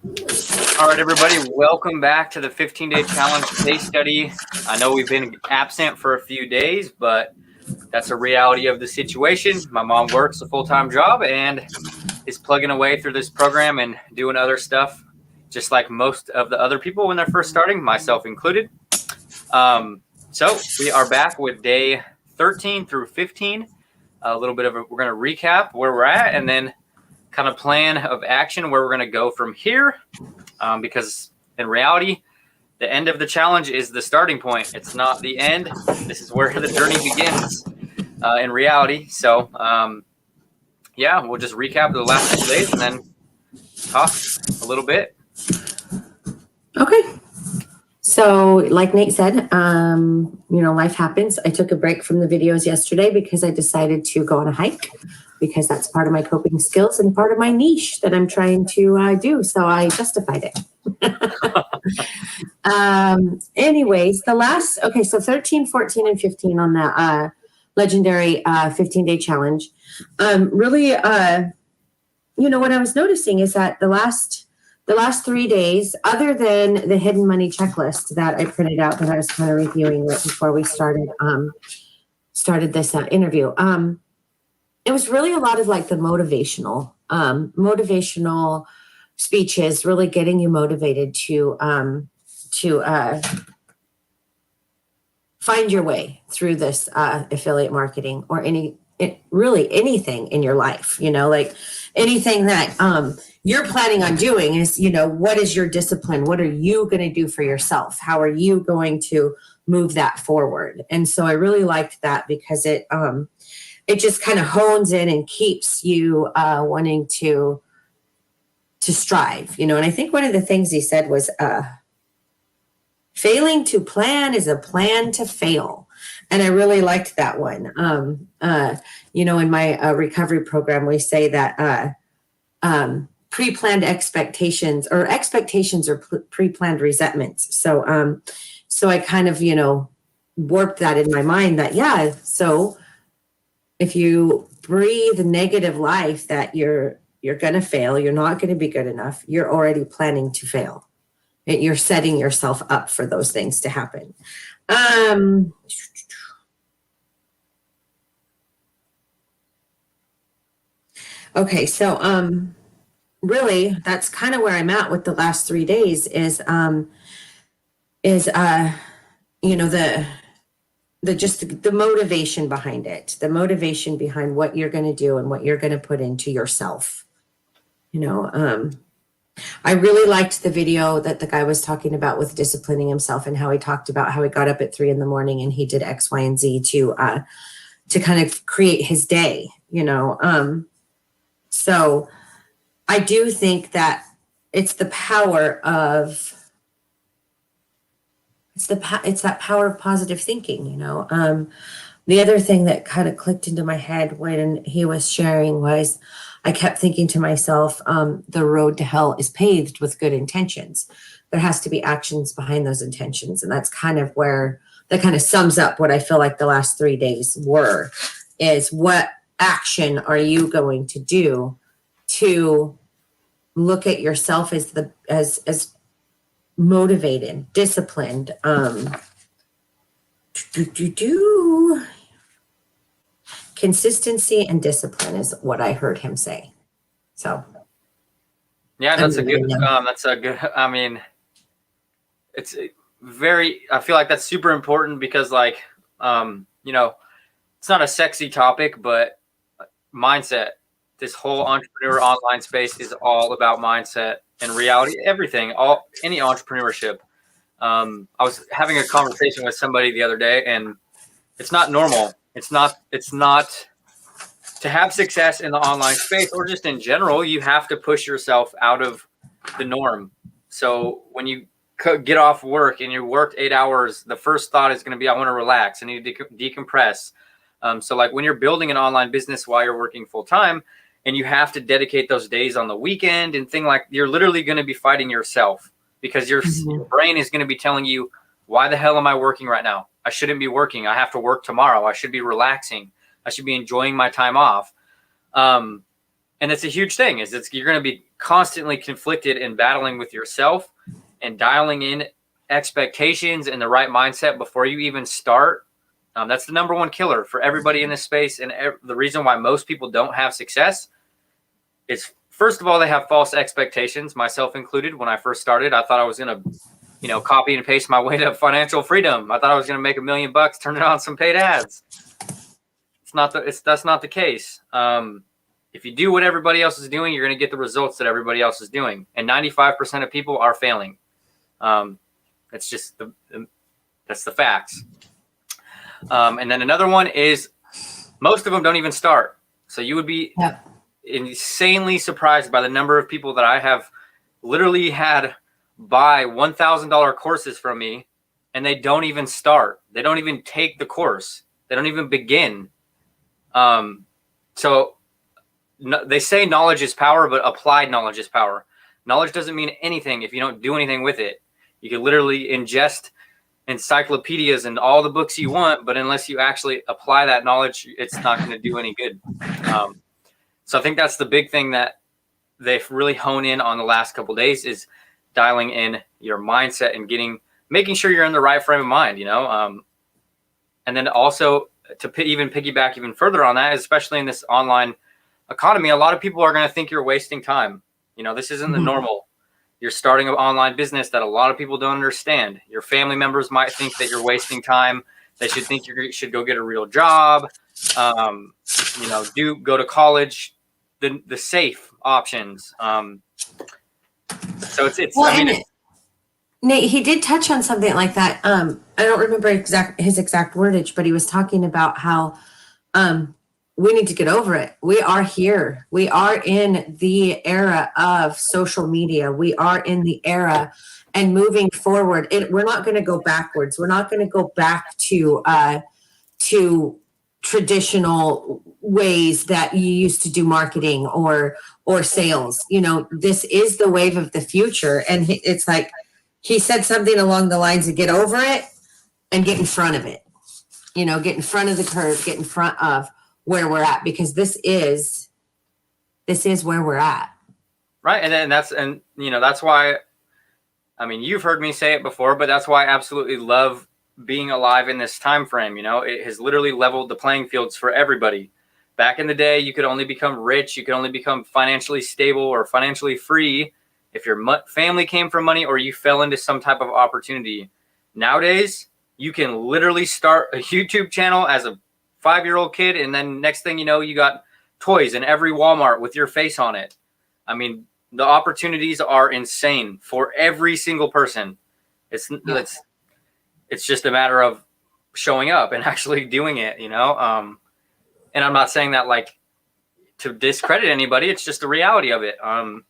All right, everybody, welcome back to the 15-day challenge case study. I know we've been absent for a few days, but that's a reality of the situation. My mom works a full-time job and is plugging away through this program and doing other stuff, just like most of the other people when they're first starting, myself included. So we are back with day 13 through 15. We're going to recap where we're at and then kind of plan of action where we're going to go from here. Because in reality, the end of the challenge is the starting point. It's not the end. This is where the journey begins in reality. So, yeah, we'll just recap the last couple days and then talk a little bit. Okay. So like Nate said, life happens. I took a break from the videos yesterday because I decided to go on a hike because that's part of my coping skills and part of my niche that I'm trying to do. So I justified it. Anyways, so 13, 14, and 15 on the legendary 15-day challenge. Really, what I was noticing is that the last 3 days, other than the hidden money checklist that I printed out that I was kind of reviewing right before we started this interview, it was really a lot of like the motivational speeches, really getting you motivated to find your way through this affiliate marketing or anything in your life, like anything that you're planning on doing is, what is your discipline? What are you going to do for yourself? How are you going to move that forward? And so I really liked that because it just kind of hones in and keeps you wanting to strive, and I think one of the things he said was failing to plan is a plan to fail. And I really liked that one. In my recovery program, we say that pre-planned expectations or expectations are pre-planned resentments. So I kind of, warped that in my mind that, yeah, so if you breathe negative life that you're going to fail, you're not going to be good enough, you're already planning to fail. You're setting yourself up for those things to happen. Okay, so really, that's kind of where I'm at with the last 3 days is the motivation behind it, the motivation behind what you're going to do and what you're going to put into yourself. I really liked the video that the guy was talking about with disciplining himself and how he talked about how he got up at 3 a.m. and he did X, Y, and Z to kind of create his day, So I do think that it's the power of, it's that power of positive thinking, The other thing that kind of clicked into my head when he was sharing was I kept thinking to myself, the road to hell is paved with good intentions. There has to be actions behind those intentions. And that's kind of where that kind of sums up what I feel like the last 3 days were, is what action are you going to do to look at yourself as motivated, disciplined, consistency and discipline is what I heard him say. So, yeah, I mean, it's very, I feel like that's super important because it's not a sexy topic, but mindset, this whole entrepreneur online space is all about mindset and reality, any entrepreneurship. I was having a conversation with somebody the other day and it's not normal. It's not to have success in the online space or just in general, you have to push yourself out of the norm. So when you get off work and you worked 8 hours, the first thought is going to be, I want to relax. I need to decompress. So like when you're building an online business while you're working full time and you have to dedicate those days on the weekend and you're literally going to be fighting yourself because your brain is going to be telling you, why the hell am I working right now? I shouldn't be working. I have to work tomorrow. I should be relaxing. I should be enjoying my time off. And it's a huge thing you're going to be constantly conflicted and battling with yourself and dialing in expectations and the right mindset before you even start, that's the number one killer for everybody in this space. And the reason why most people don't have success is, first of all, they have false expectations, myself included. When I first started, I thought I was going to, copy and paste my way to financial freedom. I thought I was going to make $1 million turning on some paid ads. That's not the case. If you do what everybody else is doing, you're going to get the results that everybody else is doing. And 95% of people are failing. That's just that's the facts. And then another one is most of them don't even start. So you would be insanely surprised by the number of people that I have literally had buy $1,000 courses from me, and they don't even start. They don't even take the course. They don't even begin. So they say knowledge is power, but applied knowledge is power. Knowledge doesn't mean anything if you don't do anything with it. You can literally ingest encyclopedias and all the books you want, but unless you actually apply that knowledge, it's not going to do any good. So I think that's the big thing that they've really honed in on the last couple of days is dialing in your mindset and making sure you're in the right frame of mind, and then also to even piggyback even further on that, especially in this online economy, a lot of people are going to think you're wasting time. This isn't the normal. You're starting an online business that a lot of people don't understand. Your family members might think that you're wasting time. They should think you should go get a real job. Go to college, the safe options. So it's well, Nate, he did touch on something like that. I don't remember his exact wordage, but he was talking about how we need to get over it. We are here. We are in the era of social media. We are in the era and moving forward. We're not going to go backwards. We're not going to go back to traditional ways that you used to do marketing or sales. This is the wave of the future. And it's like, he said something along the lines of get over it and get in front of it, get in front of the curve, get in front of where we're at, because this is where we're at. Right. And that's why, you've heard me say it before, but that's why I absolutely love being alive in this time frame. It has literally leveled the playing fields for everybody. Back in the day, you could only become rich. You could only become financially stable or financially free if your family came from money or you fell into some type of opportunity. Nowadays, you can literally start a YouTube channel as a 5-year-old kid, and then next thing you know, you got toys in every Walmart with your face on it. The opportunities are insane for every single person. It's just a matter of showing up and actually doing it, and I'm not saying that like to discredit anybody. It's just the reality of it. A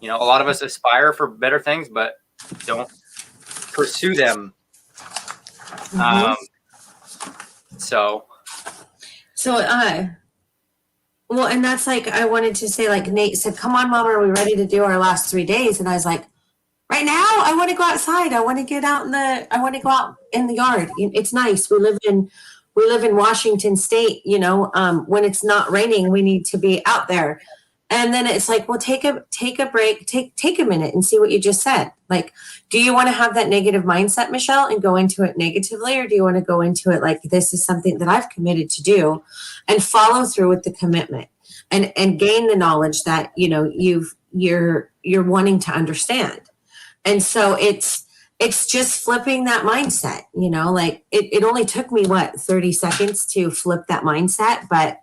lot of us aspire for better things, but don't pursue them. Well, and that's like, I wanted to say, like Nate said, come on, Mom, are we ready to do our last 3 days? And I was like, right now, I want to go outside. I want to go out in the yard. It's nice. We live in Washington State, when it's not raining, we need to be out there. And then it's like, well, take a break, take a minute and see what you just said. Like, do you want to have that negative mindset, Michelle, and go into it negatively? Or do you want to go into it like, this is something that I've committed to do, and follow through with the commitment and gain the knowledge that, you're wanting to understand. And so it's just flipping that mindset, like it only took me 30 seconds to flip that mindset, but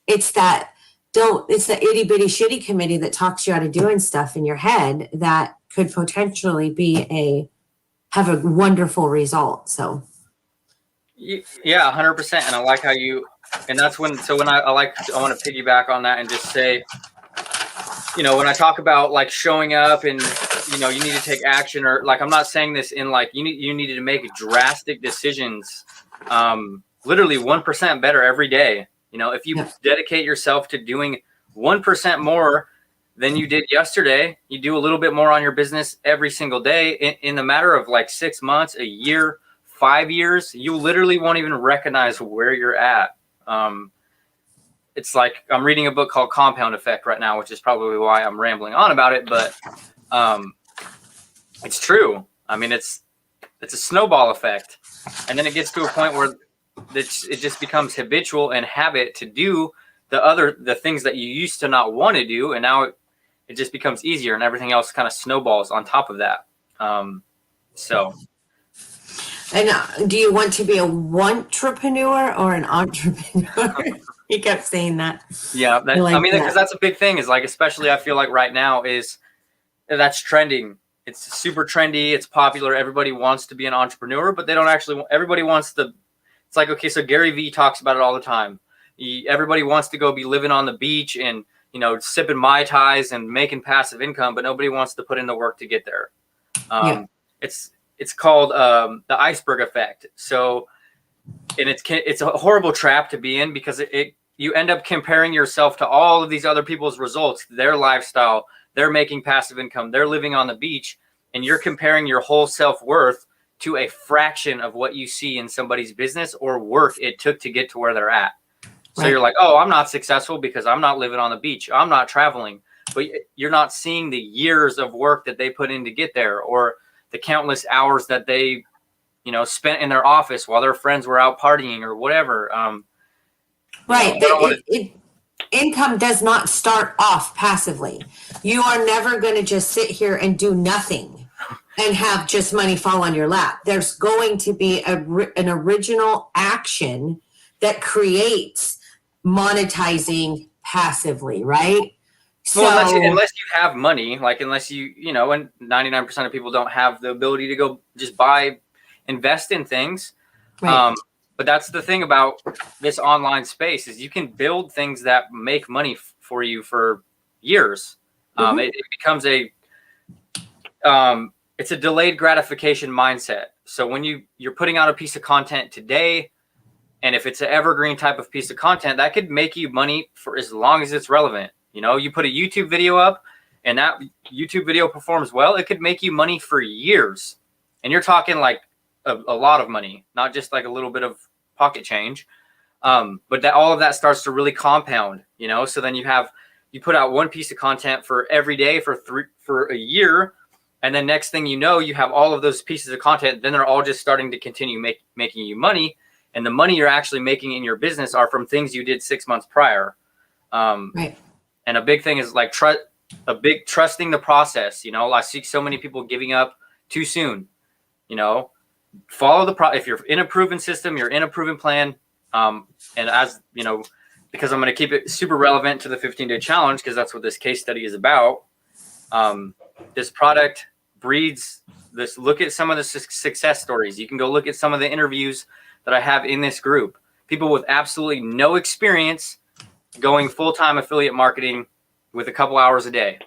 it's the itty bitty shitty committee that talks you out of doing stuff in your head that could potentially have a wonderful result. So. Yeah, 100%. And I like how and that's when I want to piggyback on that and just say, when I talk about like showing up and, you need to take action, or like, I'm not saying this in like, you needed to make drastic decisions, literally 1% better every day. If you dedicate yourself to doing 1% more than you did yesterday, you do a little bit more on your business every single day in the matter of like 6 months, a year, 5 years, you literally won't even recognize where you're at. it's like I'm reading a book called Compound Effect right now, which is probably why I'm rambling on about it. But it's true. I mean, it's a snowball effect, and then it gets to a point where it just becomes habitual and habit to do the things that you used to not want to do, and now it just becomes easier, and everything else kind of snowballs on top of that. So. And do you want to be a entrepreneur or an entrepreneur? You kept saying that. Yeah, like I mean, because that's a big thing. Is like, especially I feel like right now is that's trending. It's super trendy. It's popular. Everybody wants to be an entrepreneur, but they don't actually. Everybody wants to. It's like, okay, so Gary Vee talks about it all the time. Everybody wants to go be living on the beach and, you know, sipping Mai Tais and making passive income, but nobody wants to put in the work to get there. It's called the iceberg effect. So, and it's a horrible trap to be in, because you end up comparing yourself to all of these other people's results, their lifestyle, they're making passive income, they're living on the beach, and you're comparing your whole self-worth to a fraction of what you see in somebody's business or work it took to get to where they're at. So you're like, oh, I'm not successful because I'm not living on the beach, I'm not traveling. But you're not seeing the years of work that they put in to get there, or the countless hours that they, you know, spent in their office while their friends were out partying or whatever. Income does not start off passively. You are never going to just sit here and do nothing and have just money fall on your lap. There's going to be an original action that creates monetizing passively, right? Well, unless you have money, like unless you know, and 99% of people don't have the ability to go just invest in things. Right. But that's the thing about this online space, is you can build things that make money for you for years. It becomes it's a delayed gratification mindset. So when you're putting out a piece of content today, and if it's an evergreen type of piece of content, that could make you money for as long as it's relevant. You know, you put a YouTube video up and that YouTube video performs well, it could make you money for years. And you're talking like a lot of money, not just like a little bit of pocket change. But all of that starts to really compound, you know? So then you put out one piece of content for every day for a year. And then next thing you know, you have all of those pieces of content. Then they're all just starting to continue making you money. And the money you're actually making in your business are from things you did 6 months prior. Right. And a big thing is like trusting the process. You know, I see so many people giving up too soon. You know, follow if you're in a proven system, you're in a proven plan. And as you know, because I'm going to keep it super relevant to the 15-day challenge, because that's what this case study is about. This product breeds this. Look at some of the success stories. You can go look at some of the interviews that I have in this group. People with absolutely no experience going full-time affiliate marketing with a couple hours a day.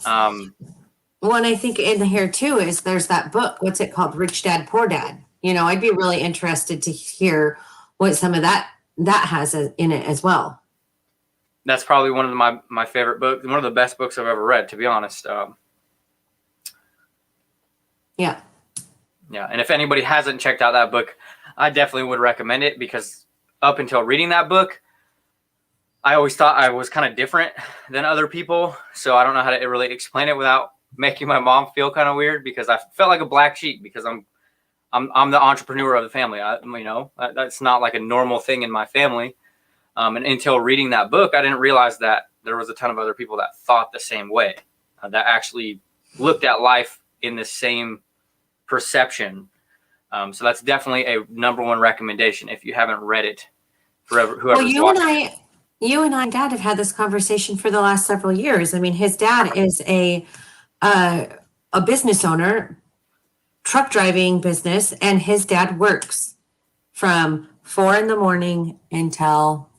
Well, and I think in here too is there's that book. What's it called? Rich Dad, Poor Dad. You know, I'd be really interested to hear what some of that has in it as well. That's probably one of my favorite books, one of the best books I've ever read, to be honest. Yeah. And if anybody hasn't checked out that book, I definitely would recommend it, because up until reading that book, I always thought I was kind of different than other people. So I don't know how to really explain it without making my mom feel kind of weird, because I felt like a black sheep, because I'm the entrepreneur of the family. You know, that's not like a normal thing in my family. And until reading that book, I didn't realize that there was a ton of other people that thought the same way, that actually looked at life in the same perception. So that's definitely a number one recommendation if you haven't read it. For whoever's watching. You and I, Dad, have had this conversation for the last several years. I mean, his dad is a business owner, truck driving business, and his dad works from 4 a.m. until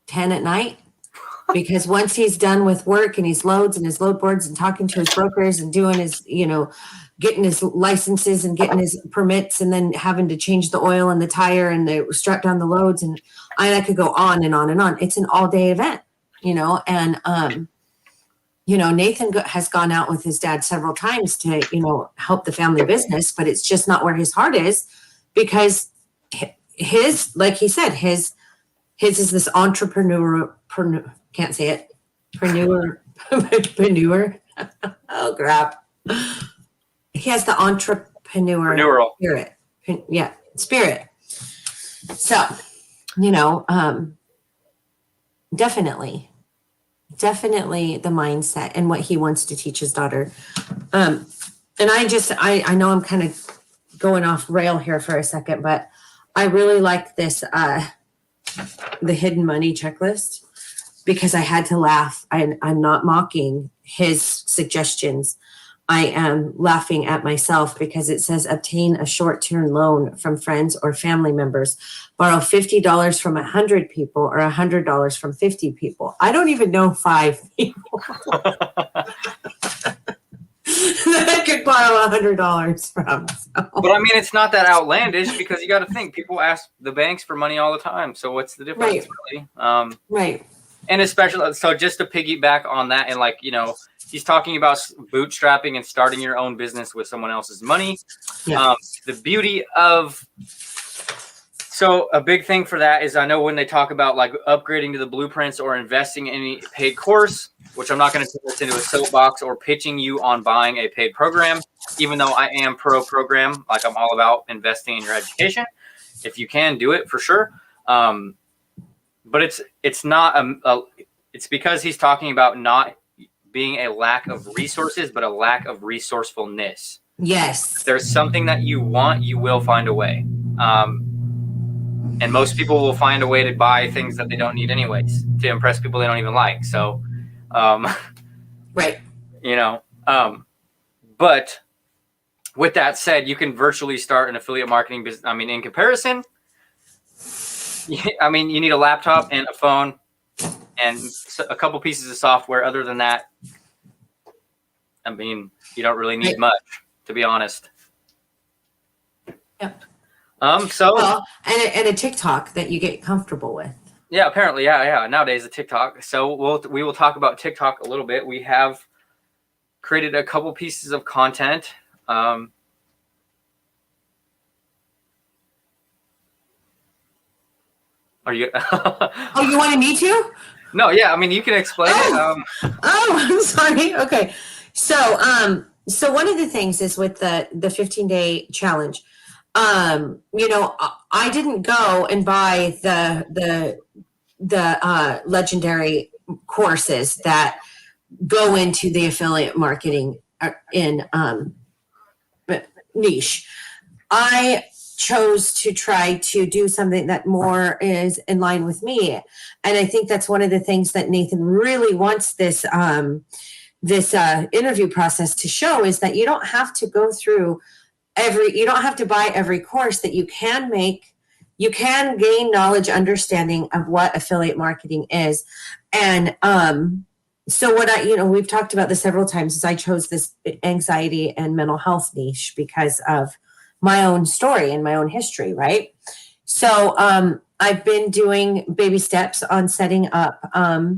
10 at night? Because once he's done with work and his loads and his load boards and talking to his brokers and doing his, you know, getting his licenses and getting his permits, and then having to change the oil and the tire and strap down the loads, and I could go on and on and on. It's an all-day event, you know, and you know, Nathan has gone out with his dad several times to, you know, help the family business, but it's just not where his heart is, because his, like he said, his His is this can't say it. Preneur. Oh crap. He has the entrepreneurial spirit. Yeah, spirit. So, definitely the mindset and what he wants to teach his daughter. And I know I'm kind of going off rail here for a second, but I really like this, the hidden money checklist, because I had to laugh. I'm not mocking his suggestions. I am laughing at myself because it says obtain a short-term loan from friends or family members, borrow $50 from 100 people or $100 from 50 people. I don't even know 5 people that I could borrow $100 from. So. But I mean, it's not that outlandish, because you got to think people ask the banks for money all the time. So what's the difference, really? Right. And especially, so just to piggyback on that, and he's talking about bootstrapping and starting your own business with someone else's money. Yeah. The beauty of, so a big thing for that is, I know when they talk about like upgrading to the blueprints or investing in any paid course, which I'm not going to turn this into a soapbox or pitching you on buying a paid program, even though I am pro program, like I'm all about investing in your education. If you can do it, for sure. But it's not it's because he's talking about not being a lack of resources, but a lack of resourcefulness. Yes. If there's something that you want, you will find a way. And most people will find a way to buy things that they don't need anyways, to impress people they don't even like. So, right. But with that said, you can virtually start an affiliate marketing business. I mean, in comparison, I mean, you need a laptop and a phone and a couple pieces of software. Other than that, I mean, you don't really need much, to be honest. Yep. So and a TikTok that you get comfortable with. Yeah, apparently, yeah. Nowadays, a TikTok. So we will talk about TikTok a little bit. We have created a couple pieces of content. Are you? Oh, you wanted me to? No, yeah. I mean, you can explain it. I'm sorry. Okay. So one of the things is with the 15-day challenge. I didn't go and buy the legendary courses that go into the affiliate marketing in niche. I chose to try to do something that more is in line with me. And I think that's one of the things that Nathan really wants this interview process to show, is that you don't have to go through you don't have to buy every course. That you can gain knowledge, understanding of what affiliate marketing is. And so what we've talked about this several times, is I chose this anxiety and mental health niche because of my own story and my own history, right? So I've been doing baby steps on setting up a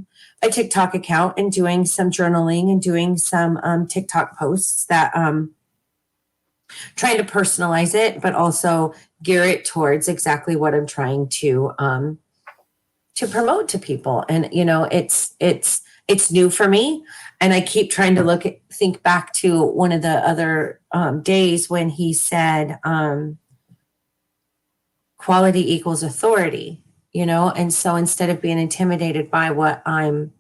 TikTok account and doing some journaling and doing some TikTok posts that trying to personalize it, but also gear it towards exactly what I'm trying to promote to people. And it's new for me, and I keep trying to think back to one of the other days when he said quality equals authority, and so instead of being intimidated by what I'm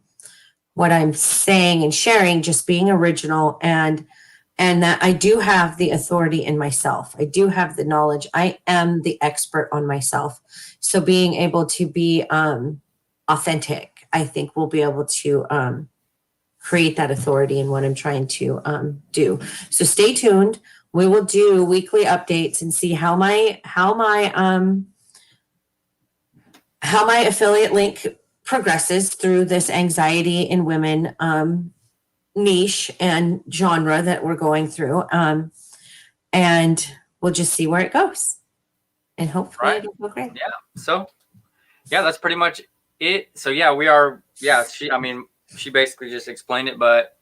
saying and sharing, just being original, and that I do have the authority in myself. I do have the knowledge. I am the expert on myself. So being able to be authentic, I think we'll be able to create that authority in what I'm trying to do. So stay tuned. We will do weekly updates and see how my affiliate link progresses through this anxiety in women niche and genre that we're going through. And we'll just see where it goes. And hopefully it'll go great. Yeah. So that's pretty much it. So we are, she basically just explained it, but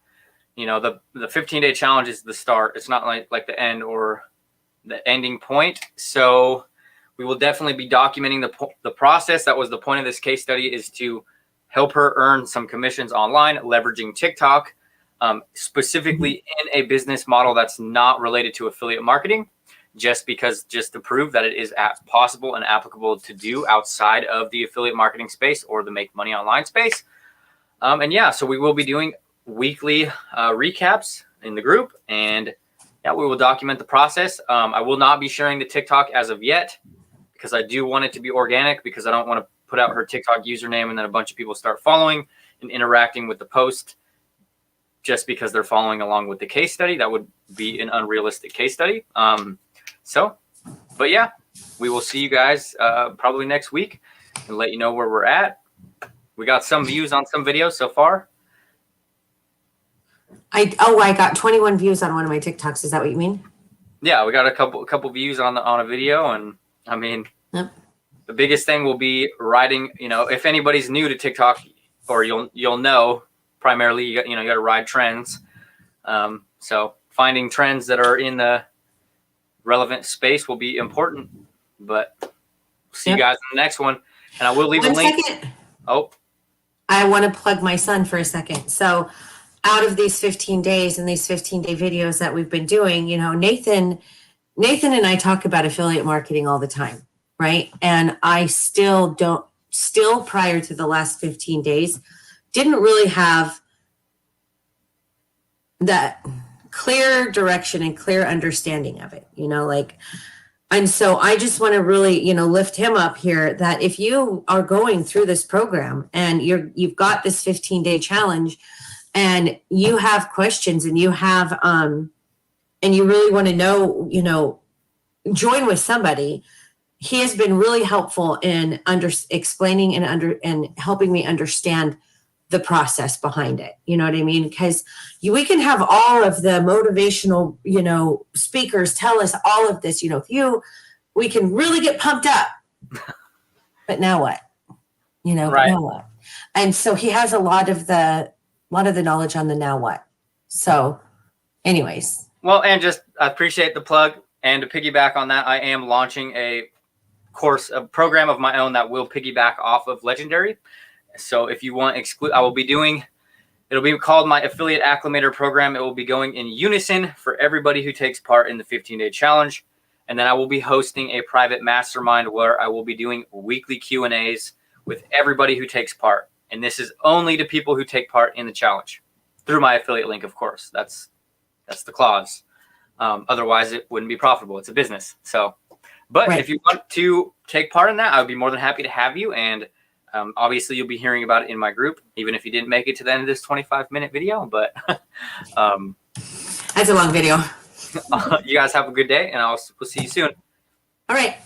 the 15-day challenge is the start. It's not like the end or the ending point. So we will definitely be documenting the process. That was the point of this case study, is to help her earn some commissions online, leveraging TikTok, specifically in a business model that's not related to affiliate marketing, just to prove that it is possible and applicable to do outside of the affiliate marketing space or the make money online space. And yeah, so we will be doing weekly recaps in the group, and yeah, we will document the process. I will not be sharing the TikTok as of yet, because I do want it to be organic, because I don't want to put out her TikTok username and then a bunch of people start following and interacting with the post just because they're following along with the case study. That would be an unrealistic case study. But yeah, we will see you guys probably next week and let you know where we're at. We got some views on some videos so far. I got 21 views on one of my TikToks. Is that what you mean? Yeah, we got a couple views on a video, and I mean, yep. The biggest thing will be writing. If anybody's new to TikTok, or you'll know, primarily you got to ride trends. So finding trends that are in the relevant space will be important. But see you guys in the next one, and I will leave a link. Second. Oh, I want to plug my son for a second. So out of these 15 days and these 15-day videos that we've been doing, Nathan and I talk about affiliate marketing all the time, right? And I still prior to the last 15 days, didn't really have that clear direction and clear understanding of it, and so I just want to really, lift him up here, that if you are going through this program and you've got this 15-day challenge and you have questions and you have, and you really want to know, join with somebody. He has been really helpful in explaining and helping me understand the process behind it. You know what I mean? Because we can have all of the motivational, speakers tell us all of this, we can really get pumped up, but now what? Right. Now what? And so he has a lot of the knowledge on the now what. So anyways. Well, and I appreciate the plug, and to piggyback on that, I am launching a program of my own that will piggyback off of Legendary. So if you want it'll be called my Affiliate Acclimator Program. It will be going in unison for everybody who takes part in the 15-day challenge. And then I will be hosting a private mastermind where I will be doing weekly Q&As with everybody who takes part. And this is only to people who take part in the challenge through my affiliate link, of course. That's the clause. Otherwise, it wouldn't be profitable. It's a business. But If you want to take part in that, I would be more than happy to have you. And obviously, you'll be hearing about it in my group, even if you didn't make it to the end of this 25-minute video. But that's a long video. You guys have a good day, and we'll see you soon. All right.